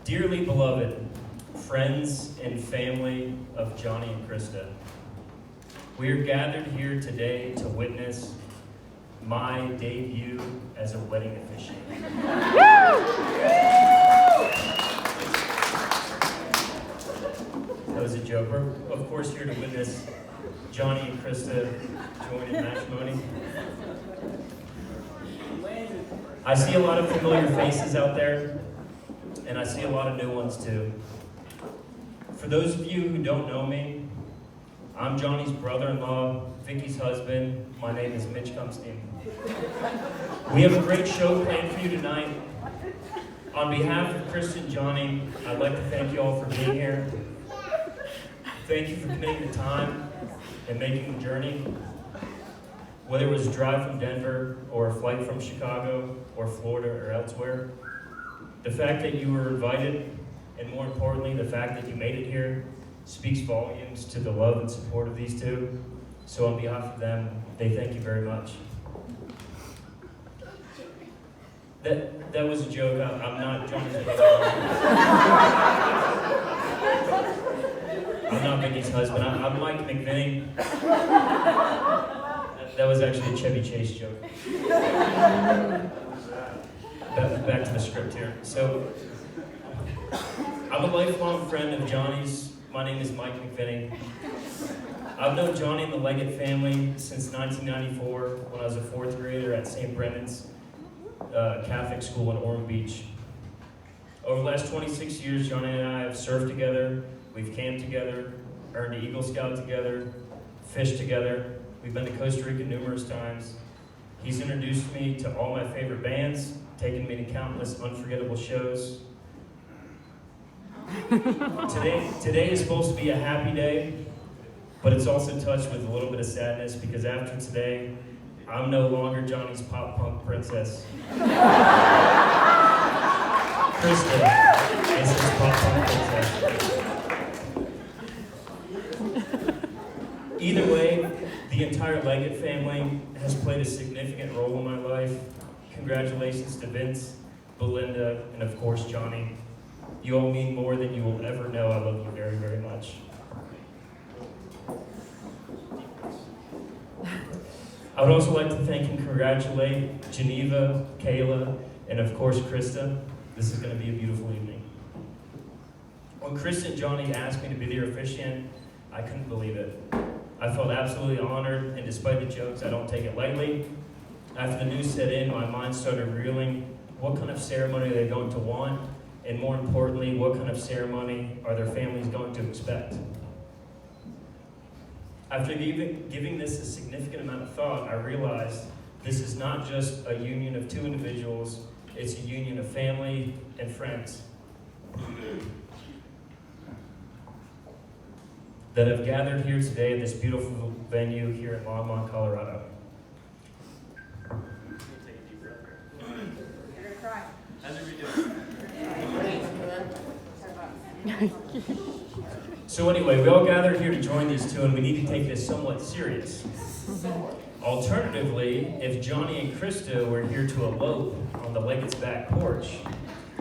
Dearly beloved, friends and family of Jonny and Khrista, we are gathered here today to witness my debut as a wedding officiant. That was a joke. We're, of course, here to witness Jonny and Khrista join in matrimony. I see a lot of familiar faces out there, and I see a lot of new ones too. For those of you who don't know me, I'm Jonny's brother-in-law, Vicky's husband. My name is Mitch Cumstein. We have a great show planned for you tonight. On behalf of Khrista and Jonny, I'd like to thank you all for being here. Thank you for committing the time and making the journey. Whether it was a drive from Denver, or a flight from Chicago, or Florida, or elsewhere, the fact that you were invited, and more importantly, the fact that you made it here, speaks volumes to the love and support of these two. So on behalf of them, they thank you very much. That was a joke. I'm not Jonny's brother. I'm not Vicky's husband. I'm Mike McVinney. That was actually a Chevy Chase joke. Back to the script here. So, I'm a lifelong friend of Jonny's. My name is Mike McVinney. I've known Jonny and the Leggett family since 1994 when I was a fourth grader at St. Brendan's Catholic School in Ormond Beach. Over the last 26 years, Jonny and I have surfed together, we've camped together, earned an Eagle Scout together, fished together. We've been to Costa Rica numerous times. He's introduced me to all my favorite bands, taken me to countless unforgettable shows. Today is supposed to be a happy day, but it's also touched with a little bit of sadness because after today, I'm no longer Jonny's pop punk princess. Khrista is his pop punk princess. Either way, the entire Leggett family has played a significant role in my life. Congratulations to Vince, Belinda, and of course Jonny. You all mean more than you will ever know. I love you very, very much. I would also like to thank and congratulate Geneva, Kayla, and of course Khrista. This is going to be a beautiful evening. When Khrista and Jonny asked me to be their officiant, I couldn't believe it. I felt absolutely honored, and despite the jokes, I don't take it lightly. After the news set in, my mind started reeling. What kind of ceremony are they going to want? And more importantly, what kind of ceremony are their families going to expect? After giving this a significant amount of thought, I realized this is not just a union of two individuals, it's a union of family and friends that have gathered here today at this beautiful venue here in Longmont, Colorado. Take a deep breath here. You're gonna cry. How's everybody doing? So anyway, we all gathered here to join these two, and we need to take this somewhat serious. Alternatively, if Jonny and Khrista were here to elope on the Leggett's back porch,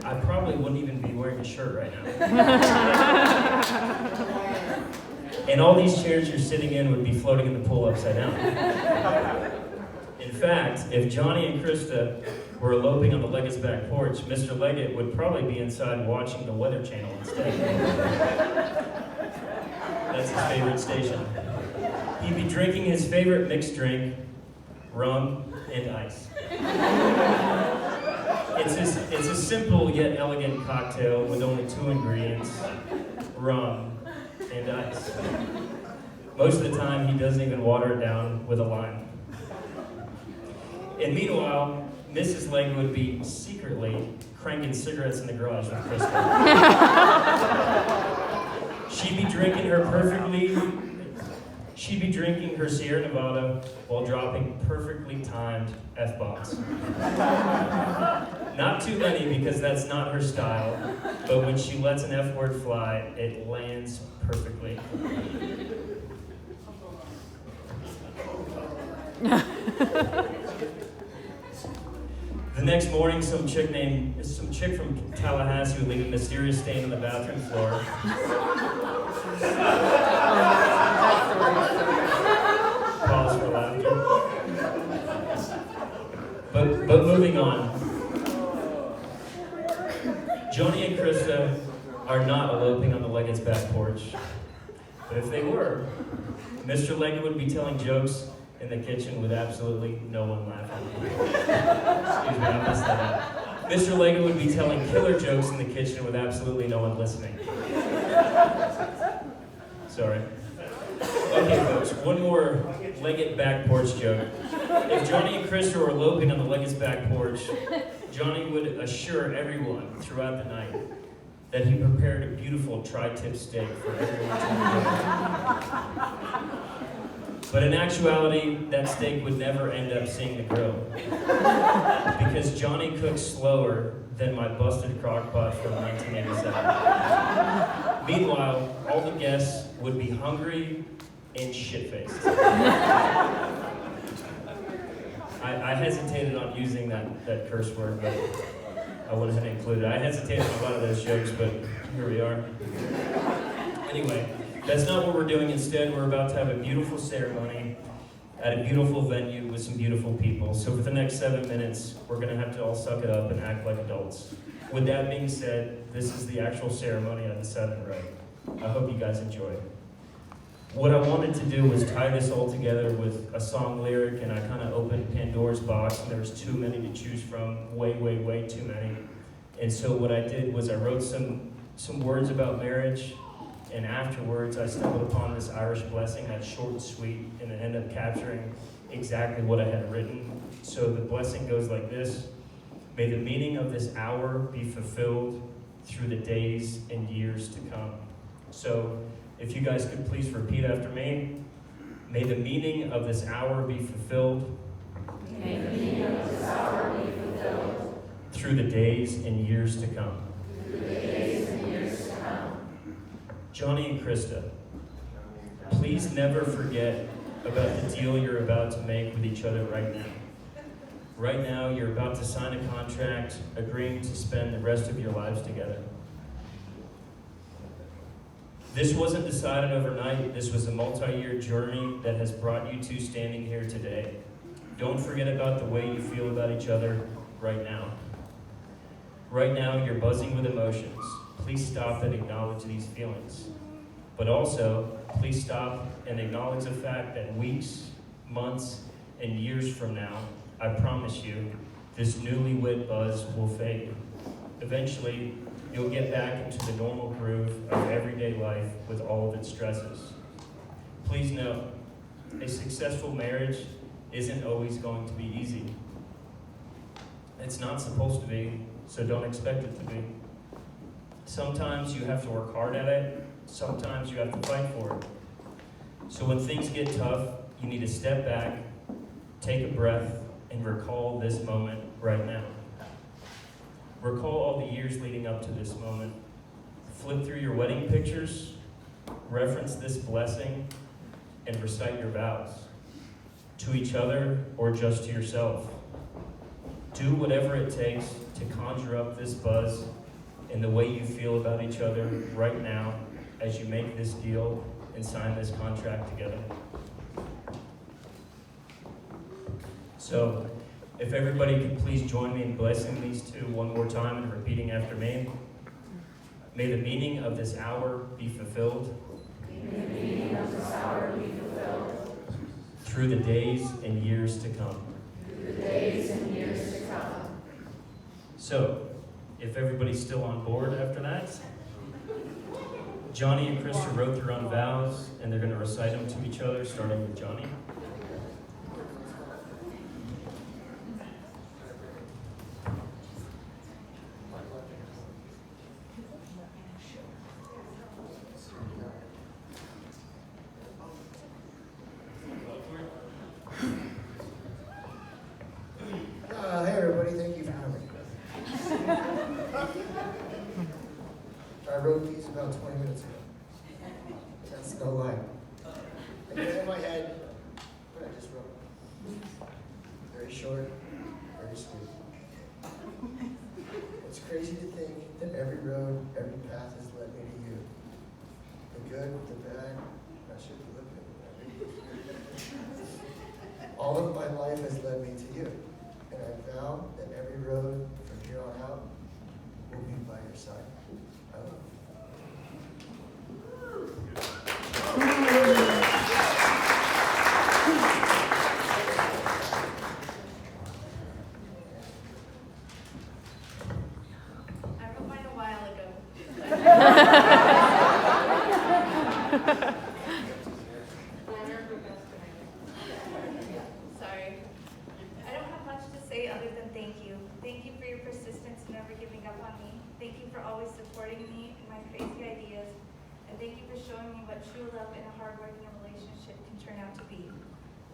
I probably wouldn't even be wearing a shirt right now. And all these chairs you're sitting in would be floating in the pool upside down. In fact, if Jonny and Khrista were eloping on the Leggett's back porch, Mr. Leggett would probably be inside watching the Weather Channel instead. That's his favorite station. He'd be drinking his favorite mixed drink, rum and ice. It's a simple yet elegant cocktail with only two ingredients, rum and ice. Most of the time, he doesn't even water it down with a lime. And meanwhile, Mrs. Leggett would be secretly cranking cigarettes in the garage with Khrista. She'd be drinking her Sierra Nevada while dropping perfectly timed F-bombs. Not too many because that's not her style, but when she lets an F-word fly, it lands perfectly. The next morning, some chick from Tallahassee would leave a mysterious stain on the bathroom floor. Pause for laughter. But moving on. Jonny and Khrista are not eloping on the Leggett's back porch. But if they were, Mr. Leggett would be telling jokes in the kitchen with absolutely no one laughing. Excuse me, I messed that up. Mr. Leggett would be telling killer jokes in the kitchen with absolutely no one listening. Sorry. Okay, folks, one more Leggett back porch joke. If Jonny and Khrista were eloping on the Leggett's back porch, Jonny would assure everyone throughout the night that he prepared a beautiful tri-tip steak for everyone to enjoy. But in actuality, that steak would never end up seeing the grill. Because Jonny cooks slower than my busted crock pot from 1987. Meanwhile, all the guests would be hungry and shit-faced. I hesitated on using that curse word, but I went ahead and included it. I hesitated on a lot of those jokes, but here we are. Anyway, that's not what we're doing. Instead, we're about to have a beautiful ceremony at a beautiful venue with some beautiful people. So for the next 7 minutes, we're going to have to all suck it up and act like adults. With that being said, this is the actual ceremony on the 7th row. I hope you guys enjoy it. What I wanted to do was tie this all together with a song lyric, and I kind of opened Pandora's box, and there was too many to choose from, way too many. And so what I did was I wrote some words about marriage, and afterwards I stumbled upon this Irish blessing that's short and sweet, and it ended up capturing exactly what I had written. So the blessing goes like this: may the meaning of this hour be fulfilled through the days and years to come. So if you guys could please repeat after me. May the meaning of this hour be fulfilled. May the meaning of this hour be fulfilled. Through the days and years to come. Through the days and years to come. Jonny and Khrista, please never forget about the deal you're about to make with each other right now. Right now, you're about to sign a contract agreeing to spend the rest of your lives together. This wasn't decided overnight. This was a multi-year journey that has brought you two standing here today. Don't forget about the way you feel about each other right now. Right now, you're buzzing with emotions. Please stop and acknowledge these feelings. But also, please stop and acknowledge the fact that weeks, months, and years from now, I promise you, this newlywed buzz will fade. Eventually, you'll get back into the normal groove of everyday life with all of its stresses. Please know, a successful marriage isn't always going to be easy. It's not supposed to be, so don't expect it to be. Sometimes you have to work hard at it, sometimes you have to fight for it. So when things get tough, you need to step back, take a breath, and recall this moment right now. Recall all the years leading up to this moment. Flip through your wedding pictures, reference this blessing, and recite your vows. To each other or just to yourself. Do whatever it takes to conjure up this buzz and the way you feel about each other right now as you make this deal and sign this contract together. So, if everybody could please join me in blessing these two one more time and repeating after me. May the meaning of this hour be fulfilled. May the meaning of this hour be fulfilled. Through the days and years to come. Through the days and years to come. So, if everybody's still on board after that, Jonny and Khrista wrote their own vows, and they're going to recite them to each other, starting with Jonny. Hey everybody, thank you for coming. I wrote these about 20 minutes ago. That's no lie. And it's in my head, but I just wrote. Very short, very sweet. It's crazy to think that every road, every path has led me to you. The good, the bad, I should be looking at that. All of my life has led me to you. And I vow that every road from here on out will be by your side. I love you. I wrote mine a while ago. Sorry. I don't have much to say other than thank you. Thank you for your persistence and never giving up on me. Thank you for always supporting me in my crazy ideas. And thank you for showing me what true love in a hard-working relationship can turn out to be.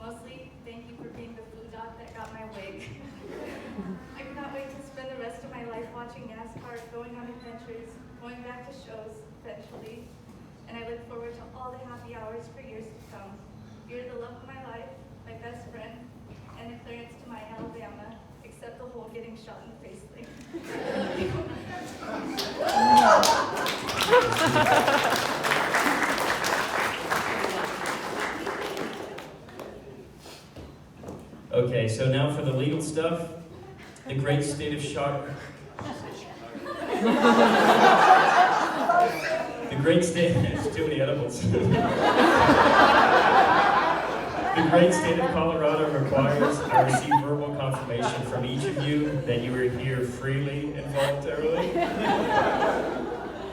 Mostly, thank you for being the food dog that got my wig. I cannot wait to spend the rest of my life watching NASCAR, going on adventures, going back to shows eventually. And I look forward to all the happy hours for years to come. You're the love of my life, my best friend, and the clearance to my Alabama, except the whole getting shot in the face thing. Okay, so now for the legal stuff. The great state of The great state, there's too many edibles. The great state of Colorado requires I receive verbal confirmation from each of you that you are here freely and voluntarily.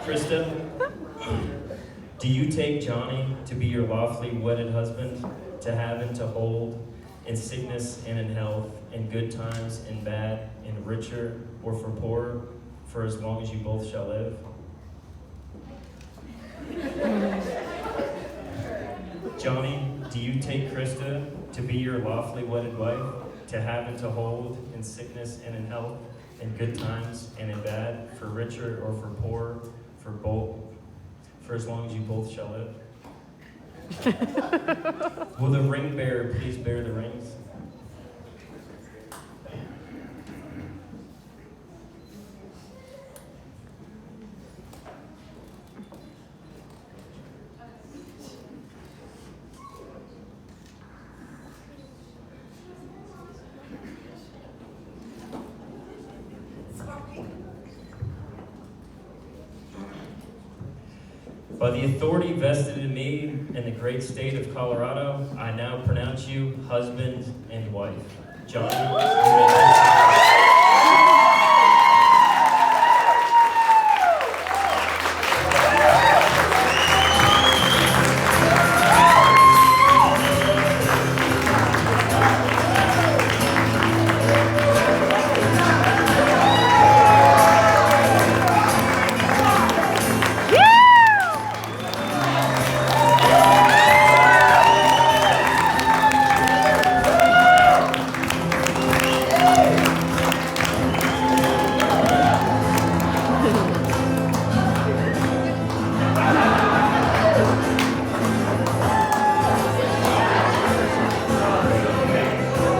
Khrista, do you take Jonny to be your lawfully wedded husband, to have and to hold, in sickness and in health, in good times and bad, in richer or for poorer, for as long as you both shall live? Jonny, do you take Khrista to be your lawfully wedded wife, to have and to hold, in sickness and in health, in good times and in bad, for richer or for poorer, for both, for as long as you both shall live? Will the ring bearer please bear the rings? By the authority vested in me in the great state of Colorado, I now pronounce you husband and wife. Jonny, you may